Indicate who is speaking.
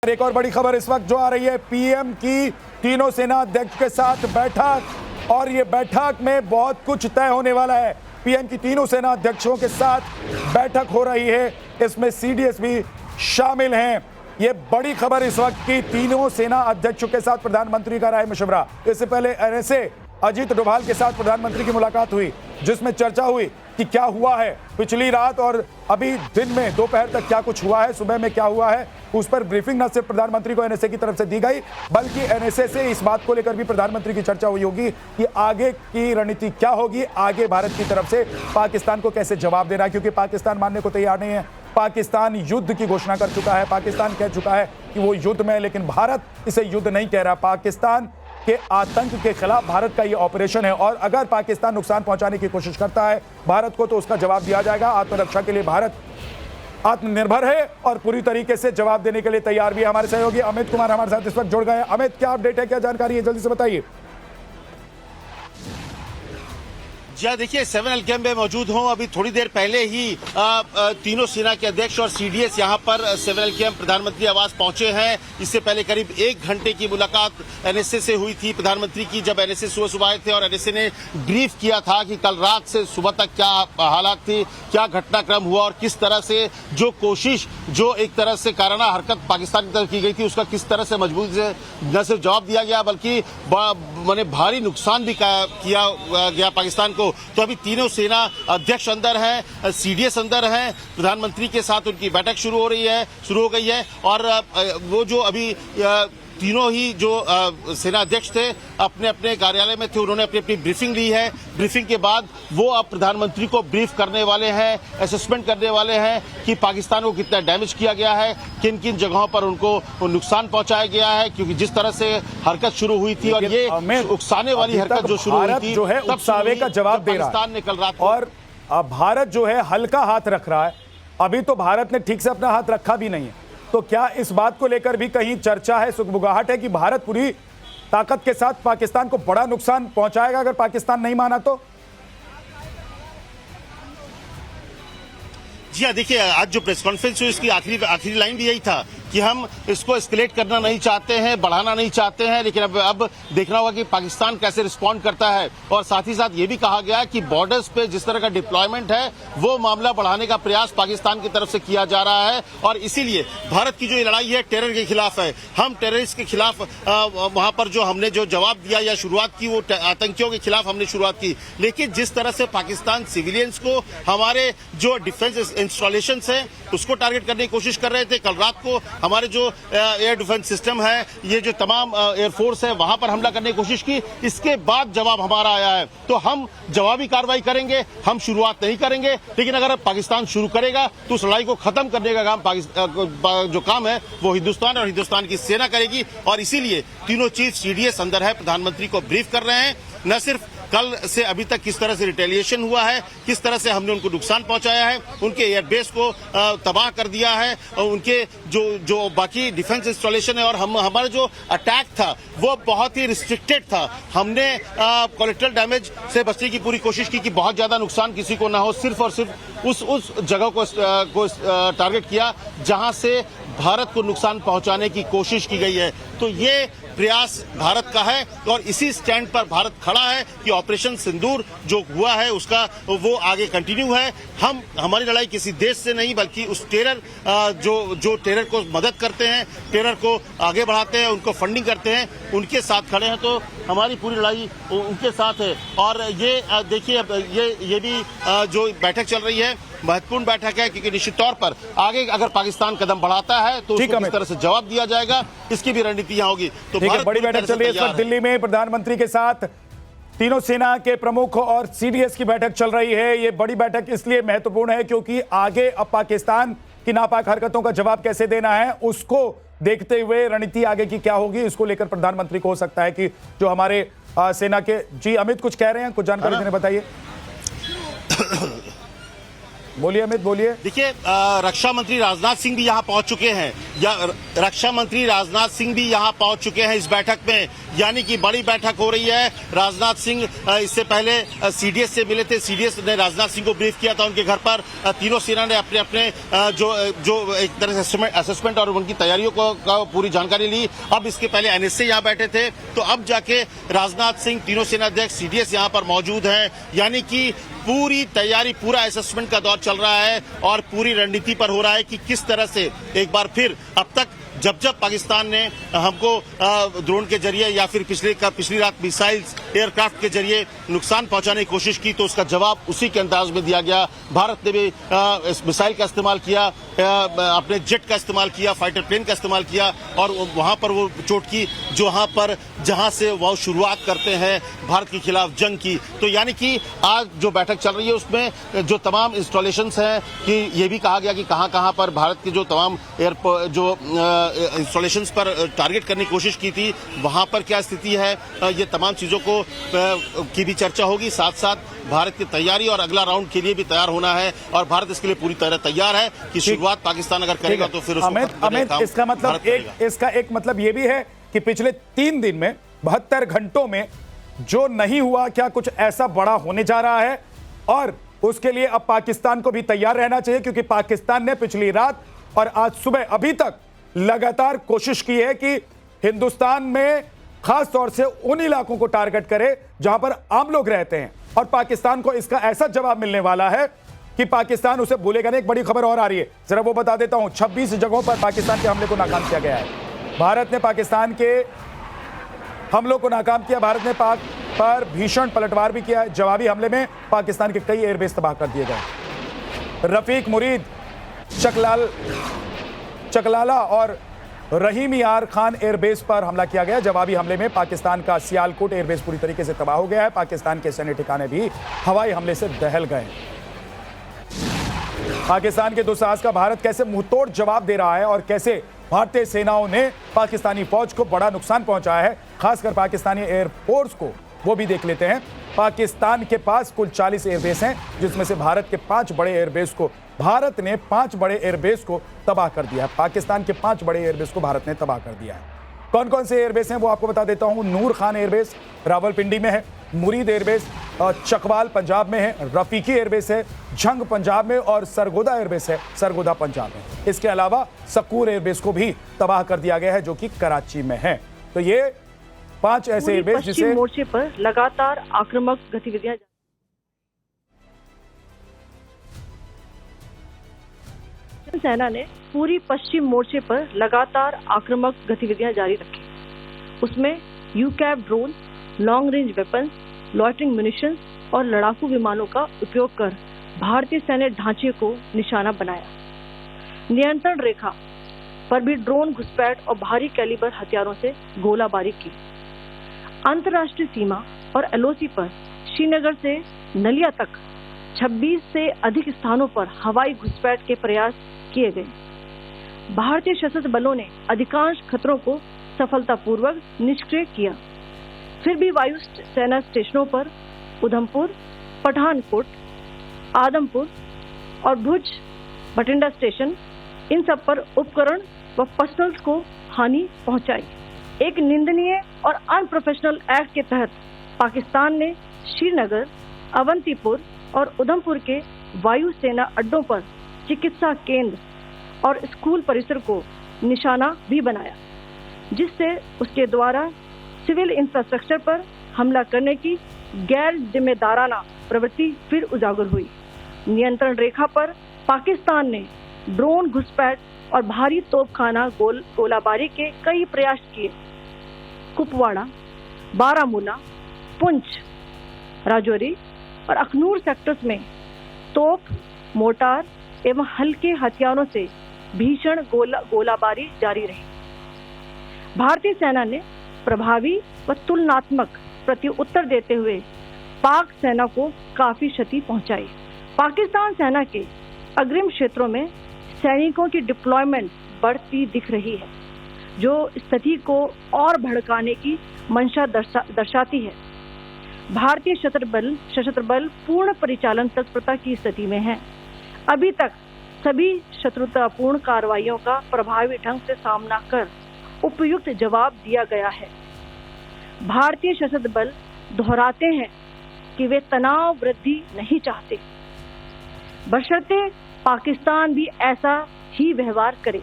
Speaker 1: एक और बड़ी खबर इस वक्त जो आ रही है, पीएम की तीनों सेना अध्यक्ष के साथ बैठक, और ये बैठक में बहुत कुछ तय होने वाला है। पीएम की तीनों सेना अध्यक्षों के साथ बैठक हो रही है, इसमें सीडीएस भी शामिल हैं। ये बड़ी खबर इस वक्त की, तीनों सेना अध्यक्षों के साथ प्रधानमंत्री का राय मशवरा। इससे पहले एनएसए अजीत डोभाल के साथ प्रधानमंत्री की मुलाकात हुई, जिसमें चर्चा हुई कि क्या हुआ है पिछली रात और अभी दिन में दोपहर तक क्या कुछ हुआ है, सुबह में क्या हुआ है, उस पर ब्रीफिंग न सिर्फ प्रधानमंत्री को एनएसए की तरफ से दी गई, बल्कि एनएसए से इस बात को लेकर भी प्रधानमंत्री की चर्चा हुई होगी कि आगे की रणनीति क्या होगी, आगे भारत की तरफ से पाकिस्तान को कैसे जवाब देना है, क्योंकि पाकिस्तान मानने को तैयार नहीं है। पाकिस्तान युद्ध की घोषणा कर चुका है, पाकिस्तान कह चुका है कि वो युद्ध में है, लेकिन भारत इसे युद्ध नहीं कह रहा। पाकिस्तान के आतंक के खिलाफ भारत का ये ऑपरेशन है, और अगर पाकिस्तान नुकसान पहुंचाने की कोशिश करता है भारत को, तो उसका जवाब दिया जाएगा। आत्मरक्षा के लिए भारत आत्मनिर्भर है और पूरी तरीके से जवाब देने के लिए तैयार भी है। हमारे सहयोगी अमित कुमार हमारे साथ इस वक्त जुड़ गए। अमित, क्या अपडेट है, क्या जानकारी है, जल्दी से बताइए।
Speaker 2: जी देखिए, 7 में मौजूद हूं। अभी थोड़ी देर पहले ही तीनों सेना के अध्यक्ष और सीडीएस यहां पर 7 प्रधानमंत्री आवास पहुंचे हैं। इससे पहले करीब 1 घंटे की मुलाकात एनएसए से हुई थी प्रधानमंत्री की, जब एनएसए सुबह आए थे और एनएसए ने ब्रीफ किया था कि कल रात से सुबह तक क्या हालात थी, क्या घटनाक्रम हुआ और किस तरह से जो कोशिश, जो एक तरह से काराना हरकत पाकिस्तान की तरफ की गई थी, उसका किस तरह से मजबूती से न सिर्फ जवाब दिया गया बल्कि भारी नुकसान भी किया गया पाकिस्तान को। तो अभी तीनों सेना अध्यक्ष अंदर हैं, सीडीएस अंदर हैं, प्रधानमंत्री के साथ उनकी बैठक शुरू हो गई है और वो जो अभी तीनों ही जो सेना अध्यक्ष थे अपने अपने कार्यालय में थे, उन्होंने अपनी अपनी ब्रीफिंग ली है। ब्रीफिंग के बाद वो अब प्रधानमंत्री को ब्रीफ करने वाले हैं, असेसमेंट करने वाले हैं कि पाकिस्तान को कितना डैमेज किया गया है, किन किन जगहों पर उनको नुकसान पहुंचाया गया है, क्योंकि जिस तरह से हरकत शुरू हुई थी और ये उकसाने वाली हरकत जो शुरू हुई थी,
Speaker 1: जो है उकसावे का जवाब दे रहा है
Speaker 2: पाकिस्तान ने कल रात,
Speaker 1: और भारत जो है हल्का हाथ रख रहा है। अभी तो भारत ने ठीक से अपना हाथ रखा भी नहीं है, तो क्या इस बात को लेकर भी कहीं चर्चा है, सुगबुगाहट है कि भारत पूरी ताकत के साथ पाकिस्तान को बड़ा नुकसान पहुंचाएगा अगर पाकिस्तान नहीं माना तो?
Speaker 2: जी हाँ, देखिए आज जो प्रेस कॉन्फ्रेंस हुई इसकी आखिरी लाइन भी यही था कि हम इसको एस्केलेट करना नहीं चाहते हैं, बढ़ाना नहीं चाहते हैं, लेकिन अब देखना होगा कि पाकिस्तान कैसे रिस्पॉन्ड करता है। और साथ ही साथ ये भी कहा गया कि बॉर्डर्स पे जिस तरह का डिप्लॉयमेंट है वो मामला बढ़ाने का प्रयास पाकिस्तान की तरफ से किया जा रहा है, और इसीलिए भारत की जो ये लड़ाई है टेरर के खिलाफ है। हम टेररिस्ट के खिलाफ वहां पर जो हमने जो जवाब दिया या शुरुआत की, वो आतंकियों के खिलाफ हमने शुरुआत की, लेकिन जिस तरह से पाकिस्तान सिविलियंस को हमारे जो डिफेंस इंस्टॉलेशन है उसको टारगेट करने की कोशिश कर रहे थे, कल रात को हमारे जो एयर डिफेंस सिस्टम है, ये जो तमाम एयरफोर्स है, वहां पर हमला करने की कोशिश की। इसके बाद जवाब हमारा आया है, तो हम जवाबी कार्रवाई करेंगे, हम शुरुआत नहीं करेंगे। लेकिन अगर पाकिस्तान शुरू करेगा तो उस लड़ाई को खत्म करने का काम जो काम है वो हिंदुस्तान और हिंदुस्तान की सेना करेगी। और इसीलिए तीनों चीफ सीडीएस अंदर है, प्रधानमंत्री को ब्रीफ कर रहे हैं, न सिर्फ कल से अभी तक किस तरह से रिटेलिएशन हुआ है, किस तरह से हमने उनको नुकसान पहुंचाया है, उनके एयरबेस को तबाह कर दिया है, और उनके जो बाकी डिफेंस इंस्टॉलेशन है, और हमारा जो अटैक था वो बहुत ही रिस्ट्रिक्टेड था। हमने कोलेटरल डैमेज से बचने की पूरी कोशिश की कि बहुत ज्यादा नुकसान किसी को ना हो, सिर्फ और सिर्फ उस जगह को टारगेट किया जहां से भारत को नुकसान पहुंचाने की कोशिश की गई है। तो ये प्रयास भारत का है और इसी स्टैंड पर भारत खड़ा है कि ऑपरेशन सिंदूर जो हुआ है उसका वो आगे कंटिन्यू है। हमारी लड़ाई किसी देश से नहीं, बल्कि उस टेरर जो टेरर को मदद करते हैं, टेरर को आगे बढ़ाते हैं, उनको फंडिंग करते हैं, उनके साथ खड़े हैं। तो हमारी पूरी लड़ाई उनके साथ है। और ये देखिए, ये भी जो बैठक चल रही है महत्वपूर्ण बैठक है, क्योंकि निश्चित तौर पर आगे अगर पाकिस्तान कदम बढ़ाता है तो उसको किस तरह से जवाब दिया जाएगा, इसकी भी रणनीति यहाँ होगी। तो
Speaker 1: बड़ी बैठक चल रही है इस वक्त दिल्ली में, प्रधानमंत्री के साथ तीनों सेना के प्रमुख और सीडीएस की बैठक चल रही है। ये बड़ी बैठक इसलिए महत्वपूर्ण है क्योंकि आगे अब पाकिस्तान की नापाक हरकतों का जवाब कैसे देना है, उसको देखते हुए रणनीति आगे की क्या होगी, इसको लेकर प्रधानमंत्री को हो सकता है कि जो हमारे सेना के जी अमित कुछ कह रहे हैं, कुछ जानकारी देने बताइए। बोलिए अमित, बोलिए।
Speaker 2: देखिए, रक्षा मंत्री राजनाथ सिंह भी यहाँ पहुंच चुके हैं। या रक्षा मंत्री राजनाथ सिंह भी यहां पहुंच चुके हैं इस बैठक में, यानी कि बड़ी बैठक हो रही है। राजनाथ सिंह इससे पहले सीडीएस से मिले थे, सीडीएस ने राजनाथ सिंह को ब्रीफ किया था उनके घर पर। तीनों सेना ने अपने अपने जो एक तरह से असेसमेंट और उनकी तैयारियों को पूरी जानकारी ली। अब इसके पहले एनएसए यहां बैठे थे, तो अब जाके राजनाथ सिंह, तीनों सेनाध्यक्ष, सीडीएस यहां पर मौजूद हैं, यानी कि पूरी तैयारी, पूरा असेसमेंट का दौर चल रहा है और पूरी रणनीति पर हो रहा है कि किस तरह से एक बार फिर, अब तक जब पाकिस्तान ने हमको ड्रोन के जरिए या फिर पिछली रात मिसाइल्स, एयरक्राफ्ट के जरिए नुकसान पहुंचाने की कोशिश की, तो उसका जवाब उसी के अंदाज में दिया गया। भारत ने भी मिसाइल का इस्तेमाल किया, अपने जेट का इस्तेमाल किया, फाइटर प्लेन का इस्तेमाल किया और वहां पर वो चोट की जहां से वो शुरुआत करते हैं भारत के खिलाफ जंग की। तो यानी कि आज जो बैठक चल रही है उसमें जो तमाम इंस्टॉलेशंस हैं, कि ये भी कहा गया कि कहां पर भारत के जो तमाम इंस्टॉलेशंस पर टारगेट करने की कोशिश की थी, वहां पर क्या स्थिति है, ये तमाम चीजों को की भी चर्चा होगी। साथ साथ भारत की तैयारी और अगला राउंड के लिए भी तैयार होना है और भारत इसके लिए पूरी तरह तैयार है कि शुरुआत पाकिस्तान अगर करेगा तो फिर
Speaker 1: अमित, इसका मतलब एक मतलब ये भी है कि पिछले 3 दिन में 72 घंटों में जो नहीं हुआ, क्या कुछ ऐसा बड़ा होने जा रहा है और उसके लिए अब पाकिस्तान को भी तैयार रहना चाहिए, क्योंकि पाकिस्तान ने पिछली रात और आज सुबह अभी तक लगातार कोशिश की है कि हिंदुस्तान में खास तौर से उन इलाकों को टारगेट करे जहां पर आम लोग रहते हैं, और पाकिस्तान को इसका ऐसा जवाब मिलने वाला है कि पाकिस्तान उसे भूलेगा नहीं। एक बड़ी खबर और आ रही है, जरा वो बता देता हूं। 26 जगहों पर पाकिस्तान के हमले को नाकाम किया गया है। भारत ने पाकिस्तान के हमलों को नाकाम किया। भारत ने पाक पर भीषण पलटवार भी किया है। जवाबी हमले में पाकिस्तान के कई एयरबेस तबाह कर दिए गए। रफीक मुरीद, चकलाला और रहीम यार खान एयरबेस पर हमला किया गया। जवाबी हमले में पाकिस्तान का सियालकोट एयरबेस पूरी तरीके से तबाह हो गया है। पाकिस्तान के सैन्य ठिकाने भी हवाई हमले से दहल गए। पाकिस्तान के दुस्साहस का भारत कैसे मुंहतोड़ जवाब दे रहा है और कैसे भारतीय सेनाओं ने पाकिस्तानी फौज को बड़ा नुकसान पहुंचाया है, खासकर पाकिस्तानी एयरफोर्स को, वो भी देख लेते हैं। पाकिस्तान के पास कुल 40 एयरबेस हैं, जिसमें से भारत ने 5 बड़े एयरबेस को तबाह कर दिया है। पाकिस्तान के 5 बड़े एयरबेस को भारत ने तबाह कर दिया है। कौन कौन से एयरबेस हैं वो आपको बता देता हूं। नूर खान एयरबेस रावलपिंडी में है, मुरीद एयरबेस चकवाल पंजाब में है, रफीकी एयरबेस है झंग पंजाब में और सरगोदा एयरबेस है सरगोदा पंजाब में। इसके अलावा सकूर एयरबेस को भी तबाह कर दिया गया है, जो कि कराची में है। तो ये 5 ऐसे एयरबेस जिसे
Speaker 3: मोर्चे पर लगातार आक्रामक गतिविधियां सेना ने पूरी पश्चिम मोर्चे पर लगातार आक्रामक गतिविधियां जारी रखी। उसमें UCAV drone, long range weapons, loitering munitions और लड़ाकू विमानों का उपयोग कर भारतीय सैन्य ढांचे को निशाना बनाया। नियंत्रण रेखा पर भी ड्रोन घुसपैठ और भारी कैलिबर हथियारों से गोलाबारी की। अंतर्राष्ट्रीय सीमा और एलओसी पर श्रीनगर से नलिया तक 26 से अधिक स्थानों पर हवाई घुसपैठ के प्रयास किए गए। भारतीय सशस्त्र बलों ने अधिकांश खतरों को सफलतापूर्वक निष्क्रिय किया। फिर भी वायु सेना स्टेशनों पर उधमपुर, पठानकोट, आदमपुर और भुज बठिंडा स्टेशन, इन सब पर उपकरण व पर्सनल्स को हानि पहुंचाई। एक निंदनीय और अनप्रोफेशनल एक्ट के तहत पाकिस्तान ने श्रीनगर, अवंतीपुर और उधमपुर के वायु सेना अड्डों पर चिकित्सा केंद्र और स्कूल परिसर को निशाना भी बनाया, जिससे उसके द्वारा सिविल इंफ्रास्ट्रक्चर पर हमला करने की गैर जिम्मेदाराना प्रवृत्ति फिर उजागर हुई। नियंत्रण रेखा पर पाकिस्तान ने ड्रोन घुसपैठ और भारी तोपखाना गोलाबारी के कई प्रयास किए। कुपवाड़ा, बारामूला, पुंछ, राजौरी और अखनूर सेक्टर्स में तोप, मोर्टार एवं हल्के हथियारों से भीषण गोलाबारी जारी रही। भारतीय सेना ने प्रभावी व तुलनात्मक प्रत्युत्तर देते हुए पाक सेना को काफी क्षति पहुंचाई। पाकिस्तान सेना के अग्रिम क्षेत्रों में सैनिकों की डिप्लॉयमेंट बढ़ती दिख रही है, जो स्थिति को और भड़काने की मंशा दर्शाती है। भारतीय सशस्त्र बल पूर्ण परिचालन तत्परता की स्थिति में है। अभी तक सभी शत्रुतापूर्ण कार्रवाइयों का प्रभावी ढंग से सामना कर उपयुक्त जवाब दिया गया है। भारतीय सशस्त्र बल दोहराते हैं कि वे तनाव वृद्धि नहीं चाहते, बशर्ते पाकिस्तान भी ऐसा ही व्यवहार करे।